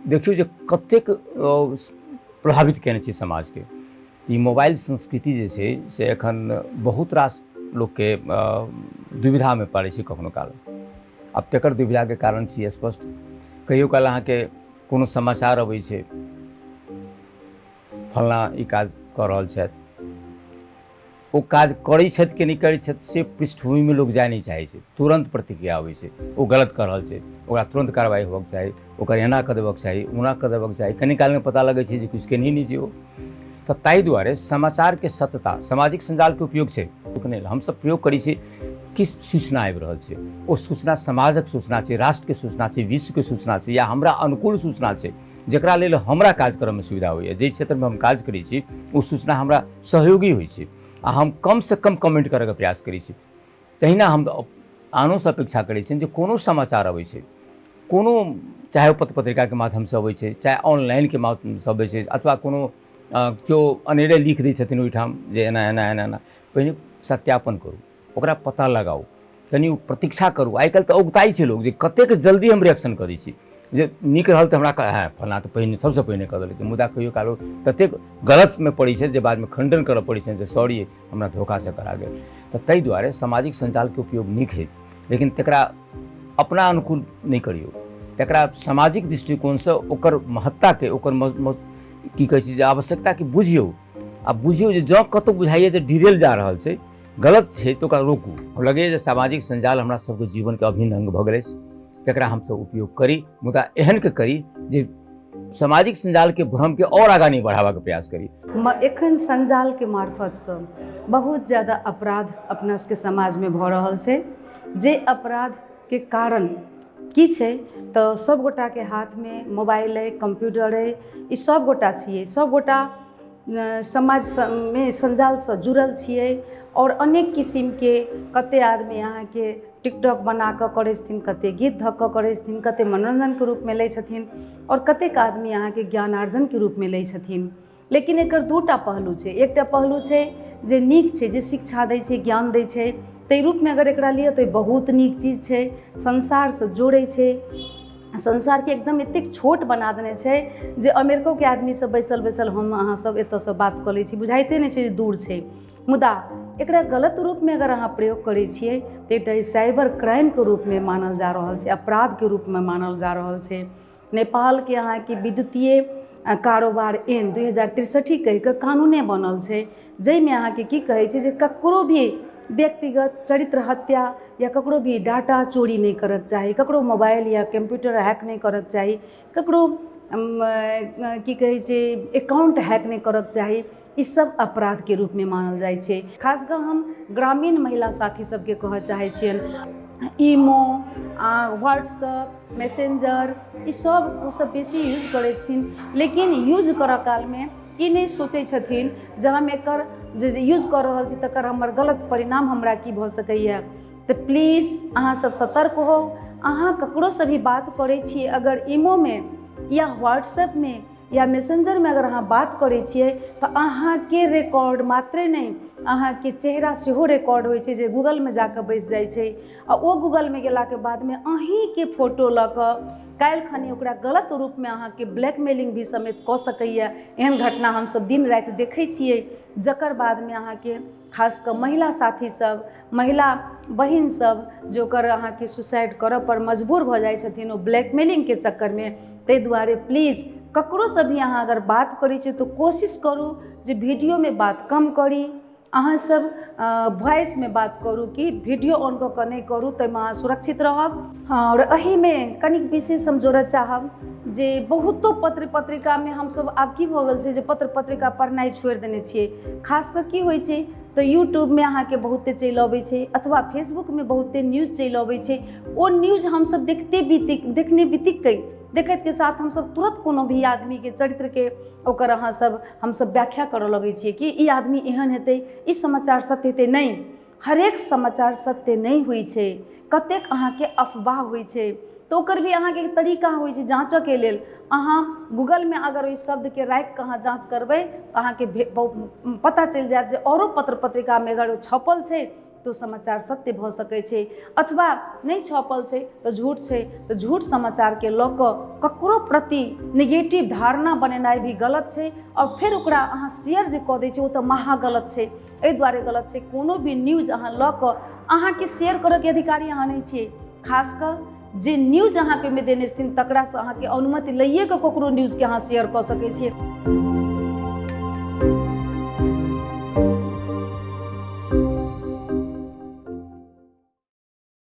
देखियो जे कतेक प्रभावित केने छै समाज के। ई मोबाइल संस्कृति जे छै से एखन बहुत रास लोग के दुविधा में पड़ै छै कखनो काल। अब तकर दुविधा के कारण छी स्पष्ट। कहियो काल अहाँके कोनो समाचार अबै छै, फलना ई काज कऽ रहल छथि, ओ काज करै छथि कि नहि करै छथि से पृष्ठभूमि में लोग जाय नहीं चाहै छै। तुरंत प्रतिक्रिया आबै छै, ओ गलत कर रहल छै, ओकरा तुरंत कार्रवाई होबक चाही, ओकर एना कऽ देबक चाही, ओना कऽ देबक चाही। कनि काल में पता लगै छै जे किछु केने नहीं छै ओ। तऽ ताहि दुआरे समाचार के सत्यता, सामाजिक संजाल के उपयोग छै नहि, हमसब प्रयोग करै छी किस सूचना आबि रहल छै, ओ सूचना समाजक सूचना छै, राष्ट्र के सूचना छै, विश्व के सूचना छै, या हमरा अनुकूल सूचना छै जकरा लेल हमरा काज करऽ में सुविधा होइए, जाहि क्षेत्र में हम काज करै छी ओ सूचना हमरा सहयोगी होइ छै आ हम कम से कम कमेंट करऽ के प्रयास करै छी। तहिना हम आनो से अपेक्षा करै छियनि जे कोनो समाचार अबै छै, कोनो चाहे ओ पत्र पत्रिका के माध्यम से अबै छै, चाहे ऑनलाइन के माध्यम से अबै छै, अथवा कोनो केओ अनेरे लिख दै छथिन ओहिठाम जे एना एना एना एना, पहिने सत्यापन करू, ओकरा पता लगाउ, कनि ओ प्रतीक्षा करू। आइ काल्हि तऽ औगताइ छै लोग जे कतेक जल्दी हम रिएक्शन करै छी, जे नीक रहल तऽ हमरा हाँ फलना तऽ पहिने सबसे पहिने कऽ देलकै, मुदा कहियो काल ततेक गलत में पड़ै छै जे बाद में खंडन करऽ पड़ै छै जे सॉरी हमरा धोखा से करा गेल। तऽ ताहि दुआरे सामाजिक संजाल के उपयोग नीक है, लेकिन तकरा अपना अनुकूल नहीं करियो, तकरा सामाजिक दृष्टिकोण से ओकर महत्ता के, ओकर की कहै छै जे आवश्यकता के बुझियौ, आ बुझियौ जे जँ कतौ बुझाइए जे डिरेल जा रहल छै, गलत छै, तो ओकरा रोकू। लगैए जे सामाजिक संजाल हमरा सबके जीवन के अभिन्न अंग भऽ गेल छै, जकरा हमसब उपयोग करी, मुदा एहन के करी जे सामाजिक संजाल के भ्रम के और आगाँ नहीं बढ़ावा के प्रयास करी। एखन संजाल के मार्फत से बहुत ज़्यादा अपराध अपना सबके समाज में भऽ रहल छै, जे अपराध के कारण की छै तऽ सब गोटा के हाथ में मोबाइल है, कंप्यूटर है, ई सब गोटा छियै, सब गोटा समाज में संजाल से जुड़ल छियै, और अनेक किस्म के कते आदमी यहाँ के टिकटॉक बना कऽ करै छथिन, कते गीत धऽ कऽ करै छथिन, कते मनोरंजन के रूप में लै छथिन, और कतेक आदमी यहाँ के ज्ञानार्जन के रूप में लै छथिन। लेकिन एकर दूटा पहलू छै। एकटा पहलू छै जे नीक छै, जे शिक्षा दै छै, ज्ञान दै छै, ताहि रूप में अगर एकरा लिअ तऽ बहुत नीक चीज छै, संसार से जोड़ै छै, संसार के एकदम एतेक छोट बना देने छै जे अमेरिको के आदमी सब बैसल बैसल हम अहाँ सब एतऽ से बात कऽ लै छी, बुझाइते नहीं छै जे दूर छै। मुदा एकरा गलत रूप में अगर अहाँ प्रयोग करै छियै तऽ एकटा साइबर क्राइम के रूप में मानल जा रहल छै, अपराध के रूप में मानल जा रहल छै। नेपाल के अहाँ के विद्युतीय कारोबार ऐन 2063 कहि कऽ कानूने बनल छै, जाहिमे अहाँ के की कहै छै जे ककरो भी व्यक्तिगत चरित्र हत्या या ककरो भी डाटा चोरी नहीं करक चाही, ककरो मोबाइल या कंप्यूटर हैक नहीं करक चाही, ककरो की कहै छै अकाउंट हैक नहीं करक चाही। ई सब अपराध के रूप में मानल जाइ छै। खास कऽ हम ग्रामीण महिला साथी सबके कहऽ चाहै छियनि, ईमो, व्हाट्सएप, मैसेंजर, ई सब ओ सब बेसी यूज करै छथिन, लेकिन यूज करऽ काल में ई नहीं सोचै छथिन जे हम एकर जे यूज कऽ रहल छी तकर हमर गलत परिणाम हमरा की भऽ सकैए। तऽ प्लीज अहाँ सब सतर्क हो। अहाँ ककरो से भी बात करै छियै, अगर ईमो में या व्हाट्सएप में या मैसेंजर में अगर अहाँ बात करै छियै तऽ अहाँके रिकॉर्ड मात्रे नहीं, अहाँके चेहरा सेहो रिकॉर्ड होइ छै जे गूगल में जाकऽ बैस जाइ छै, आ ओ गूगल में गेलाके बाद में अहींके फोटो लऽ कऽ काल्हि खनी ओकरा गलत रूप में अहाँके ब्लैकमेलिंग भी समेत कऽ सकैए। एहन घटना हमसब दिन राति देखै छियै, जकर बाद में अहाँके खास कऽ महिला साथी सब, महिला बहिन सब जो ओकर अहाँके सुसाइड करऽ पर मजबूर भऽ जाइ छथिन ओ ब्लैकमेलिंग के चक्कर में। ताहि दुआरे प्लीज ककरो से भी अहाँ अगर बात करै छी तो कोशिश करू जे वीडियो में बात कम करी, अहाँ सब वॉइस में बात करू कि वीडियो ऑन कऽ कऽ नहीं करू, ताहिमे अहाँ सुरक्षित रहब। और एही में कनिक विशेष हम जोड़ऽ चाहब जे बहुतो पत्र पत्रिका में हमसब आब की भऽ गेल छै जे पत्र पत्रिका पढ़नाइ छोड़ि देने छियै। खास कऽ की होइ छै तऽ यूट्यूब में अहाँके बहुते चलि अबै छै, अथवा फेसबुक में बहुते न्यूज चलि अबै छै। ओ न्यूज हमसब देखने बितिक्कै देखैत के साथ हमसब तुरंत कोनो भी आदमी के चरित्र के ओकर अहाँ सब हमसब व्याख्या करऽ लगै छियै कि ई आदमी एहन हेतै, ई समाचार सत्य हेतै। नहीं, हरेक समाचार सत्य नहीं होइ छै, कतेक अहाँके अफवाह होइ छै, तो ओकर भी अहाँके तरीका होइ छै जाँचऽ के लेल। अहाँ गूगल में अगर ओहि शब्द के राखि कऽ अहाँ जाँच करबै तऽ अहाँके पता चलि जायत जे औरो पत्र पत्रिका में अगर ओ छपल छै तो समाचार सत्य भऽ सकै छै, अथवा नहीं छपल छै तो झूठ छै, तो झूठ समाचार के लऽ कऽ ककरो प्रति नेगेटिव धारणा बनेनाइ भी गलत छै, और फिर ओकरा अहाँ शेयर जे कऽ दै छै ओ तऽ महा गलत छै। एहि दुआरे गलत छै, कोनो भी न्यूज अहाँ लऽ कऽ अहाँके शेयर करऽके अधिकारी अहाँ नहीं छियै। खास कऽ जे न्यूज अहाँके में देने छथिन तकरासँ अहाँके अनुमति लइए कऽ ककरो न्यूजके अहाँ शेयर कऽ सकै छियै।